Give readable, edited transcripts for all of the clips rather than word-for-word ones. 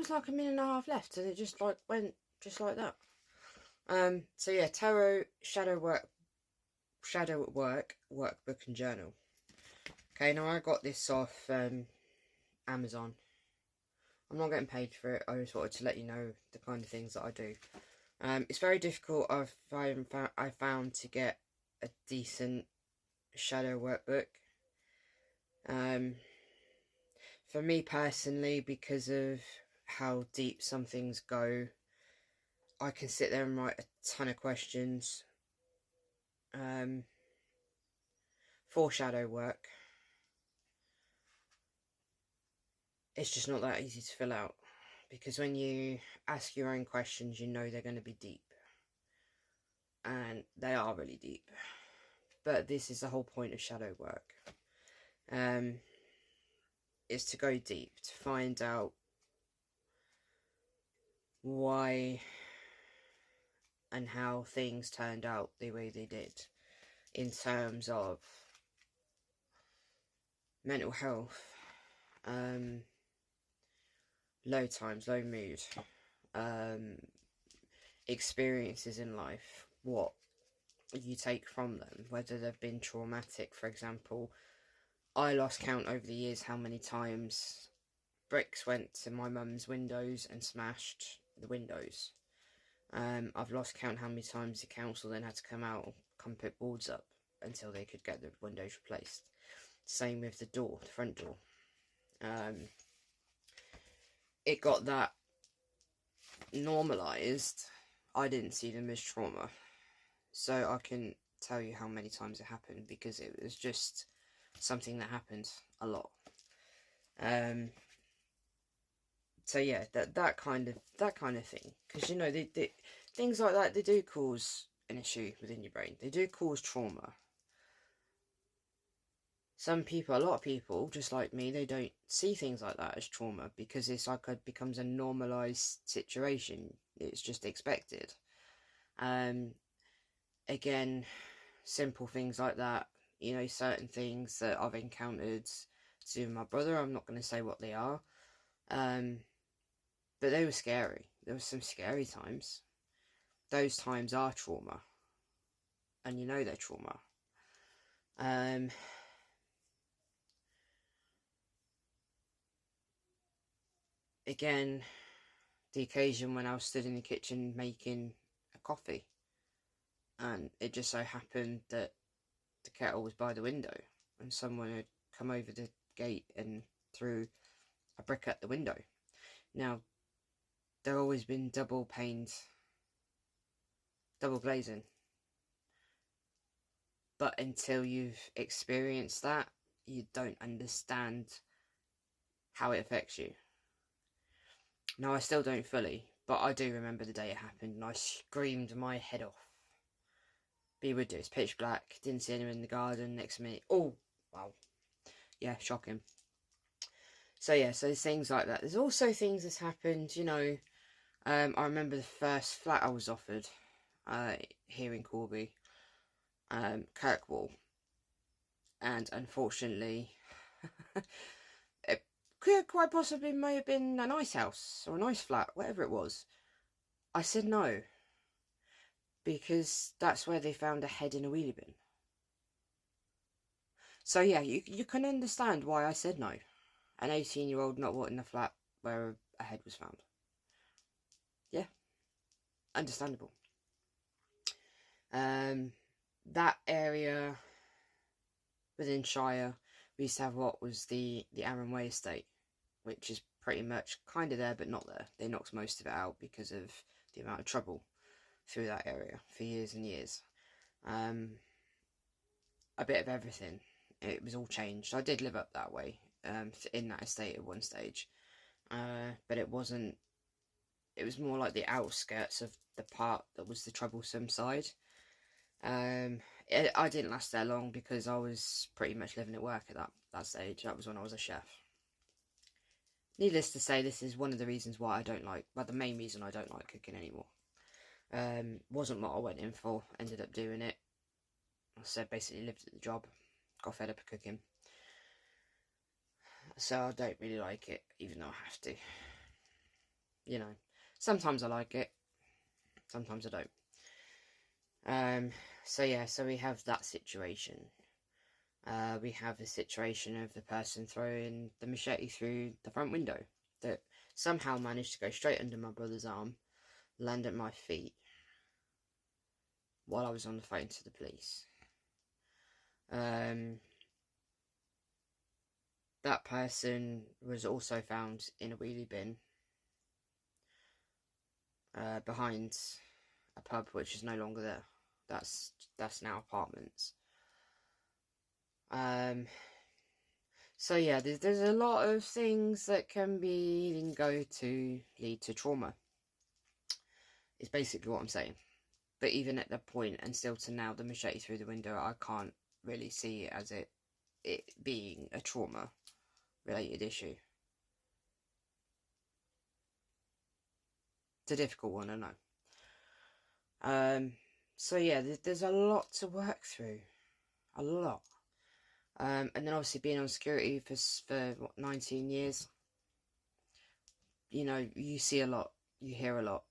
was like a minute and a half left, and it just like went just like that. So yeah, tarot, shadow at work, workbook and journal. Okay, now I got this off Amazon. I'm not getting paid for it. I just wanted to let you know the kind of things that I do. It's very difficult. I found to get a decent shadow workbook. For me personally, because of how deep some things go, I can sit there and write a ton of questions for shadow work. It's just not that easy to fill out, because when you ask your own questions, you know they're going to be deep, and they are really deep. But this is the whole point of shadow work. Is to go deep, to find out why and how things turned out the way they did in terms of mental health, low times, low mood, experiences in life, what you take from them, whether they've been traumatic. For example, I lost count over the years how many times bricks went to my mum's windows and smashed the windows. I've lost count how many times the council then had to come out and come put boards up until they could get the windows replaced. Same with the door, the front door. It got that normalised. I didn't see them as trauma, so I can tell you how many times it happened, because it was just something that happened a lot. So yeah, that kind of thing, because you know they things like that, they do cause an issue within your brain. They do cause trauma. Some people, a lot of people, just like me, they don't see things like that as trauma, because it's like it becomes a normalised situation. It's just expected. Again, simple things like that. You know, certain things that I've encountered to do with my brother. I'm not going to say what they are. But they were scary. There were some scary times. Those times are trauma. And you know they're trauma. Again, the occasion when I was stood in the kitchen making a coffee, and it just so happened that the kettle was by the window, and someone had come over the gate and threw a brick at the window. Now, there always been double glazing, but until you've experienced that, you don't understand how it affects you. Now, I still don't fully, but I do remember the day it happened, and I screamed my head off. Be with you, it's pitch black, didn't see anyone in the garden next to me. Oh, wow. Yeah, shocking. So yeah, so there's things like that. There's also things that's happened, you know. I remember the first flat I was offered here in Corby, Kirkwall, and unfortunately, it could quite possibly may have been a nice house or a nice flat, whatever it was. I said no, because that's where they found a head in a wheelie bin. So yeah, you can understand why I said no. An 18-year-old not wanting a flat where a head was found. Yeah, understandable. That area within Shire, we used to have what was the Arran Way estate, which is pretty much kind of there but not there. They knocked most of it out because of the amount of trouble through that area for years and years. A bit of everything. It was all changed. I did live up that way, in that estate at one stage, but it wasn't. It was more like the outskirts of the part that was the troublesome side. I didn't last there long because I was pretty much living at work at that stage. That was when I was a chef. Needless to say, this is one of the reasons why I don't like, well, the main reason I don't like cooking anymore. Wasn't what I went in for, ended up doing it. I said basically lived at the job, got fed up of cooking. So I don't really like it, even though I have to. you know, sometimes I like it, sometimes I don't. So yeah, so we have that situation. We have the situation of the person throwing the machete through the front window that somehow managed to go straight under my brother's arm, land at my feet while I was on the phone to the police. That person was also found in a wheelie bin behind a pub which is no longer there. That's now apartments. So yeah, there's a lot of things that can go to lead to trauma. It's basically what I'm saying. But even at that point, and still to now, the machete through the window, I can't really see it as it being a trauma related issue. It's a difficult one, I know. So yeah, there's a lot to work through, a lot. And then obviously being on security for what, 19 years, you know, you see a lot, you hear a lot.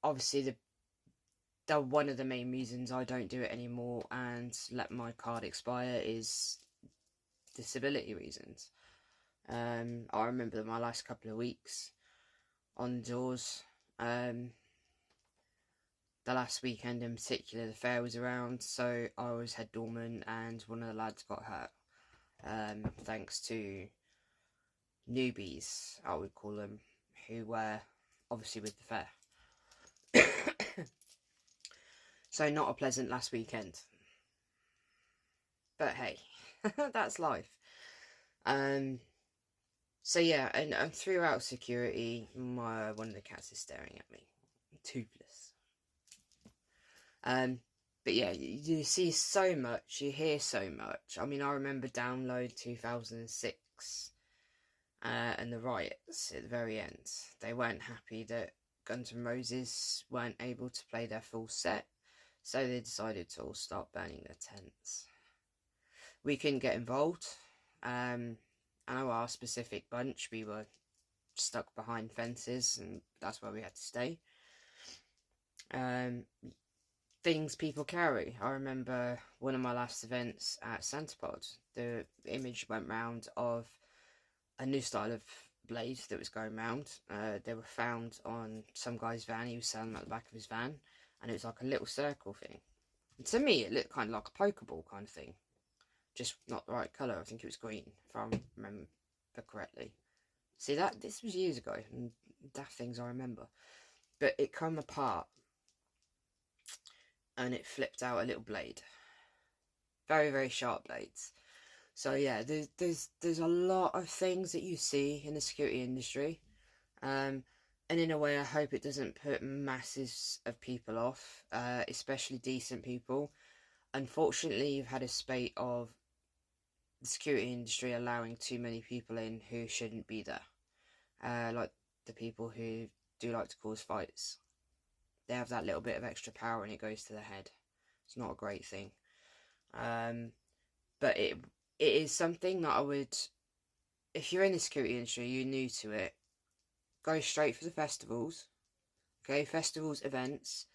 Obviously the one of the main reasons I don't do it anymore and let my card expire is disability reasons. I remember my last couple of weeks on doors. The last weekend in particular, the fair was around, so I was head doorman and one of the lads got hurt. Thanks to newbies, I would call them, who were obviously with the fair. So not a pleasant last weekend. But hey, that's life. So yeah, and throughout security, one of the cats is staring at me. Toothless. But yeah, you see so much, you hear so much. I mean, I remember Download 2006 and the riots at the very end. They weren't happy that Guns N' Roses weren't able to play their full set, so they decided to all start burning their tents. We couldn't get involved. I know our specific bunch, we were stuck behind fences, and that's where we had to stay. Things people carry. I remember one of my last events at Santapod, the image went round of a new style of blade that was going round. They were found on some guy's van. He was selling them at the back of his van, and it was like a little circle thing. And to me, it looked kind of like a Pokeball kind of thing, just not the right colour. I think it was green, if I remember correctly. See, this was years ago, and daft things I remember. But it come apart, and it flipped out a little blade. Very, very sharp blades. So yeah, there's a lot of things that you see in the security industry, and in a way, I hope it doesn't put masses of people off, especially decent people. Unfortunately, you've had a spate of the security industry allowing too many people in who shouldn't be there, like the people who do like to cause fights. They have that little bit of extra power and it goes to the head. It's not a great thing. But it is something that I would, if you're in the security industry, you're new to it, go straight for the festivals. Okay, festivals, events,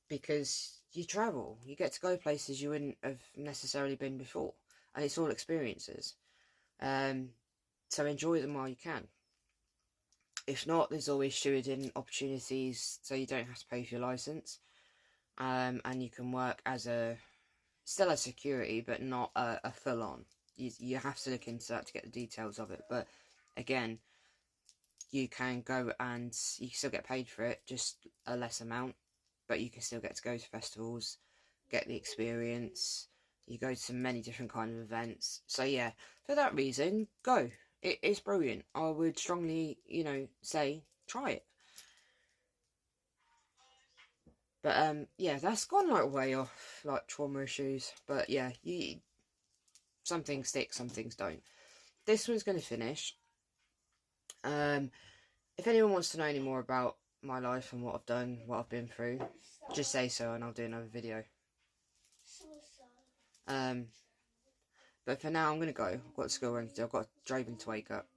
because you travel. You get to go places you wouldn't have necessarily been before. And it's all experiences. So enjoy them while you can. If not, there's always stewarding opportunities so you don't have to pay for your licence. And you can work as still as security, but not a full-on. You have to look into that to get the details of it. But again, you can go and you can still get paid for it, just a less amount. But you can still get to go to festivals, get the experience. You go to many different kind of events. So yeah, for that reason, go. It's brilliant. I would strongly, say try it. But yeah, that's gone like way off like trauma issues. But yeah, some things stick, some things don't. This one's going to finish. If anyone wants to know any more about my life and what I've done, what I've been through, just say so and I'll do another video. But for now, I'm going to go. I've got school run to do. I've got Draven to wake up.